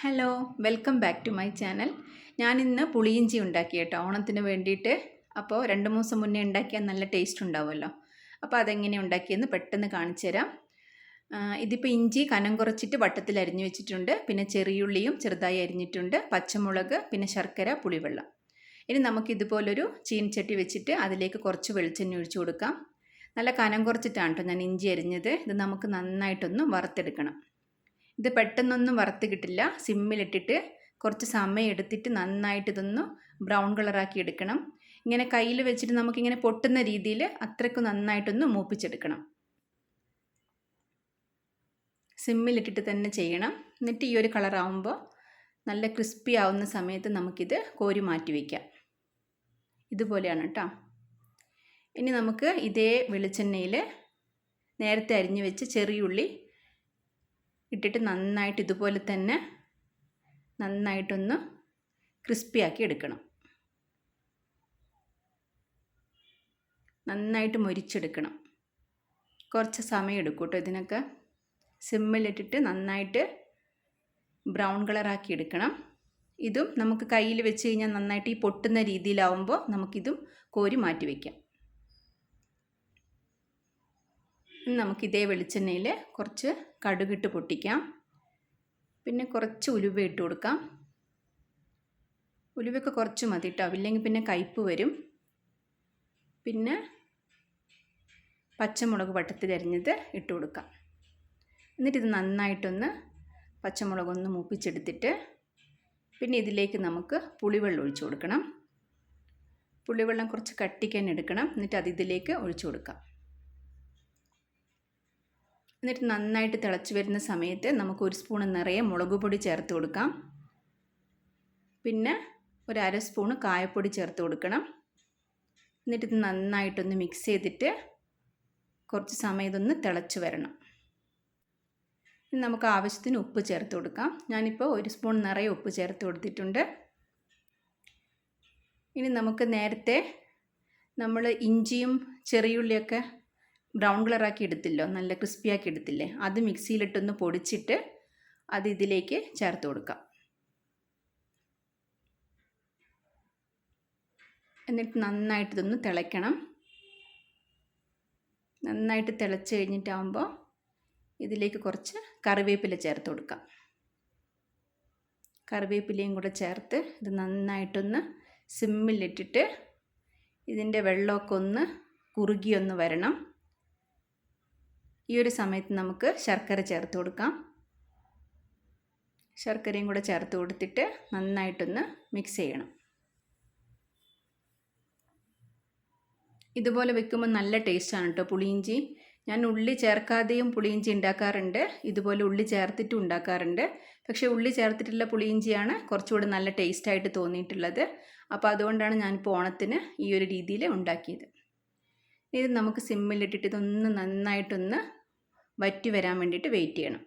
Hello, welcome back to my channel. ഞാനിന്ന് പുളിയിഞ്ചി ഉണ്ടാക്കി കേട്ടോ, ഓണത്തിന് വേണ്ടിയിട്ട്. അപ്പോൾ 2-3 ദിവസം മുന്നേ ഉണ്ടാക്കിയാൽ നല്ല ടേസ്റ്റ് ഉണ്ടാവുമല്ലോ. അപ്പോൾ അതെങ്ങനെ ഉണ്ടാക്കിയെന്ന് പെട്ടെന്ന് കാണിച്ചു തരാം. ഇതിപ്പോൾ ഇഞ്ചി കനം കുറച്ചിട്ട് വട്ടത്തിൽ അരിഞ്ഞു വെച്ചിട്ടുണ്ട്. പിന്നെ ചെറിയുള്ളിയും ചെറുതായി അരിഞ്ഞിട്ടുണ്ട്, പച്ചമുളക്, പിന്നെ ശർക്കര, പുളിവെള്ളം. ഇനി നമുക്കിതുപോലൊരു ചീനച്ചട്ടി വെച്ചിട്ട് അതിലേക്ക് കുറച്ച് വെളിച്ചെണ്ണ ഒഴിച്ചു കൊടുക്കാം. നല്ല കനം കുറച്ചിട്ടാണ് കേട്ടോ ഞാൻ ഇഞ്ചി അരിഞ്ഞത്. ഇത് നമുക്ക് നന്നായിട്ടൊന്ന് വറുത്തെടുക്കണം. ഇത് പെട്ടെന്നൊന്നും വറുത്ത് കിട്ടില്ല. സിമ്മിലിട്ടിട്ട് കുറച്ച് സമയം എടുത്തിട്ട് നന്നായിട്ട് ഇതൊന്ന് ബ്രൗൺ കളറാക്കി എടുക്കണം. ഇങ്ങനെ കയ്യിൽ വെച്ചിട്ട് നമുക്കിങ്ങനെ പൊട്ടുന്ന രീതിയിൽ അത്രയ്ക്ക് നന്നായിട്ടൊന്ന് മൂപ്പിച്ചെടുക്കണം. സിമ്മിലിട്ടിട്ട് തന്നെ ചെയ്യണം. എന്നിട്ട് ഈ ഒരു കളറാവുമ്പോൾ നല്ല ക്രിസ്പി ആവുന്ന സമയത്ത് നമുക്കിത് കോരി മാറ്റി വയ്ക്കാം. ഇതുപോലെയാണ് കേട്ടോ. ഇനി നമുക്ക് ഇതേ വെളിച്ചെണ്ണയിൽ നേരത്തെ അരിഞ്ഞു വെച്ച് ചെറിയുള്ളി ഇട്ടിട്ട് നന്നായിട്ട് ഇതുപോലെ തന്നെ നന്നായിട്ടൊന്ന് ക്രിസ്പിയാക്കി എടുക്കണം. നന്നായിട്ട് മൊരിച്ചെടുക്കണം. കുറച്ച് സമയം എടുക്കും കേട്ടോ ഇതിനൊക്കെ. സിമ്മിലിട്ടിട്ട് നന്നായിട്ട് ബ്രൗൺ കളറാക്കി എടുക്കണം. ഇതും നമുക്ക് കയ്യിൽ വെച്ച് കഴിഞ്ഞാൽ നന്നായിട്ട് ഈ പൊട്ടുന്ന രീതിയിലാവുമ്പോൾ നമുക്കിതും കോരി മാറ്റി വയ്ക്കാം. നമുക്കിതേ വെളിച്ചെണ്ണയിൽ കുറച്ച് കടുകിട്ട് പൊട്ടിക്കാം. പിന്നെ കുറച്ച് ഉലുവ ഇട്ട് കൊടുക്കാം. ഉലുവയൊക്കെ കുറച്ച് മതി കേട്ടോ, ഇല്ലെങ്കിൽ പിന്നെ കയ്പ്പ് വരും. പിന്നെ പച്ചമുളക് വട്ടത്തിൽ അരിഞ്ഞത് ഇട്ട് കൊടുക്കാം. എന്നിട്ടിത് നന്നായിട്ടൊന്ന് പച്ചമുളകൊന്ന് മൂപ്പിച്ചെടുത്തിട്ട് പിന്നെ ഇതിലേക്ക് നമുക്ക് പുളിവെള്ളം ഒഴിച്ചു കൊടുക്കണം. പുളിവെള്ളം കുറച്ച് കട്ടിക്ക് തന്നെ എടുക്കണം. എന്നിട്ട് അത് ഇതിലേക്ക് ഒഴിച്ചു കൊടുക്കാം. എന്നിട്ട് നന്നായിട്ട് തിളച്ച് വരുന്ന സമയത്ത് നമുക്ക് 1 സ്പൂൺ നിറയെ മുളക് പൊടി ചേർത്ത് കൊടുക്കാം. പിന്നെ ഒരു 1/2 സ്പൂൺ കായപ്പൊടി ചേർത്ത് കൊടുക്കണം. എന്നിട്ട് ഇത് നന്നായിട്ടൊന്ന് മിക്സ് ചെയ്തിട്ട് കുറച്ച് സമയം ഇതൊന്ന് തിളച്ച് വരണം. ഇനി നമുക്ക് ആവശ്യത്തിന് ഉപ്പ് ചേർത്ത് കൊടുക്കാം. ഞാനിപ്പോൾ 1 സ്പൂൺ നിറയെ ഉപ്പ് ചേർത്ത് കൊടുത്തിട്ടുണ്ട്. ഇനി നമുക്ക് നേരത്തെ നമ്മൾ ഇഞ്ചിയും ചെറിയുള്ളിയൊക്കെ ബ്രൗൺ കളറാക്കി എടുത്തില്ലോ, നല്ല ക്രിസ്പിയാക്കി എടുത്തില്ലേ, അത് മിക്സിയിലിട്ടൊന്ന് പൊടിച്ചിട്ട് അത് ഇതിലേക്ക് ചേർത്ത് കൊടുക്കാം. എന്നിട്ട് നന്നായിട്ട് ഇതൊന്ന് തിളയ്ക്കണം. നന്നായിട്ട് തിളച്ച് കഴിഞ്ഞിട്ടാകുമ്പോൾ ഇതിലേക്ക് കുറച്ച് കറിവേപ്പില ചേർത്ത് കൊടുക്കാം. കറിവേപ്പിലയും കൂടെ ചേർത്ത് ഇത് നന്നായിട്ടൊന്ന് സിമ്മിലിട്ടിട്ട് ഇതിൻ്റെ വെള്ളമൊക്കെ ഒന്ന് കുറുകിയൊന്ന് വരണം. ഈ ഒരു സമയത്ത് നമുക്ക് ശർക്കര ചേർത്ത് കൊടുക്കാം. ശർക്കരയും കൂടെ ചേർത്ത് കൊടുത്തിട്ട് നന്നായിട്ടൊന്ന് മിക്സ് ചെയ്യണം. ഇതുപോലെ വെക്കുമ്പോൾ നല്ല ടേസ്റ്റാണ് കേട്ടോ പുളിയിഞ്ചി. ഞാൻ ഉള്ളി ചേർക്കാതെയും പുളിയിഞ്ചി ഉണ്ടാക്കാറുണ്ട്, ഇതുപോലെ ഉള്ളി ചേർത്തിട്ടും ഉണ്ടാക്കാറുണ്ട്. പക്ഷേ ഉള്ളി ചേർത്തിട്ടുള്ള പുളിയിഞ്ചിയാണ് കുറച്ചുകൂടി നല്ല ടേസ്റ്റായിട്ട് തോന്നിയിട്ടുള്ളത്. അപ്പോൾ അതുകൊണ്ടാണ് ഞാനിപ്പോൾ ഓണത്തിന് ഈ ഒരു രീതിയിൽ ഉണ്ടാക്കിയത്. ഇത് നമുക്ക് സിമ്മിലിട്ടിട്ട് ഇതൊന്ന് നന്നായിട്ടൊന്ന് വറ്റി വരാൻ വേണ്ടിയിട്ട് വെയിറ്റ് ചെയ്യണം.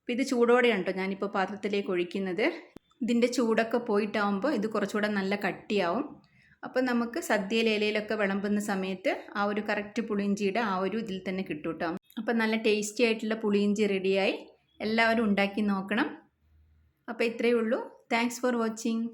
അപ്പോൾ ഇത് ചൂടോടെയാണ് കേട്ടോ ഞാനിപ്പോൾ പാത്രത്തിലേക്ക് ഒഴിക്കുന്നത്. ഇതിൻ്റെ ചൂടൊക്കെ പോയിട്ടാവുമ്പോൾ ഇത് കുറച്ചുകൂടെ നല്ല കട്ടിയാവും. അപ്പോൾ നമുക്ക് സദ്യയിലെ ഇലയിലൊക്കെ വിളമ്പുന്ന സമയത്ത് ആ ഒരു കറക്റ്റ് പുളിയിഞ്ചിയുടെ ആ ഒരു ഇതിൽ തന്നെ കിട്ടും കേട്ടോ. അപ്പോൾ നല്ല ടേസ്റ്റി ആയിട്ടുള്ള പുളിയിഞ്ചി റെഡിയായി. എല്ലാവരും ഉണ്ടാക്കി നോക്കണം. അപ്പോൾ ഇത്രയേ ഉള്ളൂ. Thanks for watching.